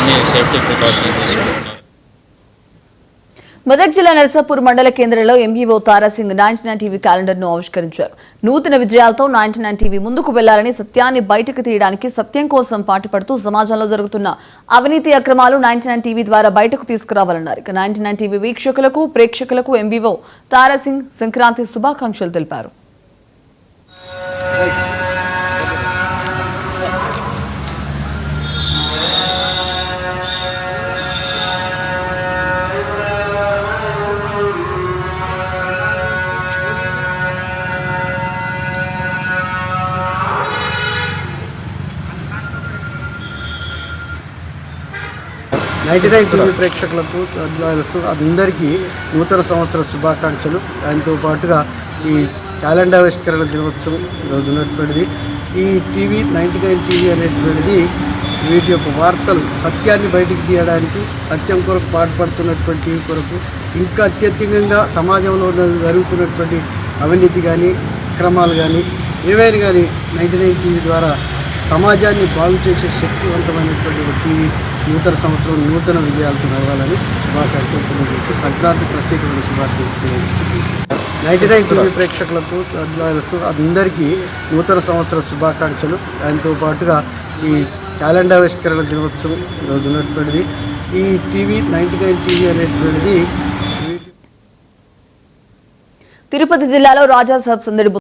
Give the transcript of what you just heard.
అన్ని safety precautions తీసుకుంటున్నారు. మెదక్ జిల్లా నర్సాపూర్ మండల కేంద్రంలో ఎంఈఓ తారాసింగ్ 99 టీవీ క్యాలెండర్ ను ఆవిష్కరించారు. నూతన విజయాలతో 99 టీవీ ముందుకు వెళ్లాలని, సత్యాన్ని బయటకు తీయడానికి, సత్యం కోసం పాటుపడుతూ సమాజంలో జరుగుతున్న అవినీతి అక్రమాలు 99 టీవీ ద్వారా బయటకు తీసుకురావాలన్నారు. ఇక 99 టీవీ వీక్షకులకు, ప్రేక్షకులకు ఎంఈఓ తారాసింగ్ సంక్రాంతి శుభాకాంక్షలు తెలిపారు. టీవీ ప్రేక్షకులకు అందరికీ నూతన సంవత్సర శుభాకాంక్షలు. దాంతో పాటుగా ఈ క్యాలెండర్ ఆవిష్కరణ దినోత్సవం ఈరోజు ఉన్నటువంటిది. ఈ టీవీ 99 టీవీ అనేటువంటిది వీటి యొక్క వార్తలు సత్యాన్ని బయటికి తీయడానికి, సత్యం కొరకు పాటుపడుతున్నటువంటి కొరకు, ఇంకా అత్యధికంగా సమాజంలో జరుగుతున్నటువంటి అవినీతి కానీ, అక్రమాలు కానీ, ఏవైనా కానీ 99 టీవీ ద్వారా సమాజాన్ని బాగు చేసే శక్తివంతమైనటువంటి ఒక టీవీ నూతన సంవత్సరం నూతన విజయాలతో నడవాలని శుభాకాంక్షలు తెలియజేసి సంక్రాంతి ప్రత్యేకమైన శుభాకాంక్షలు. 99 టీవీ ప్రేక్షకులకు అందరికీ నూతన సంవత్సర శుభాకాంక్షలు. దాంతో పాటుగా ఈ క్యాలెండర్ ఆవిష్కరణ దినోత్సవం ఈరోజు ఉన్నటువంటిది. ఈ టీవీ 99 టీవీ అనేటువంటిది తిరుపతి జిల్లాలో రాజాసాబ్ సందడి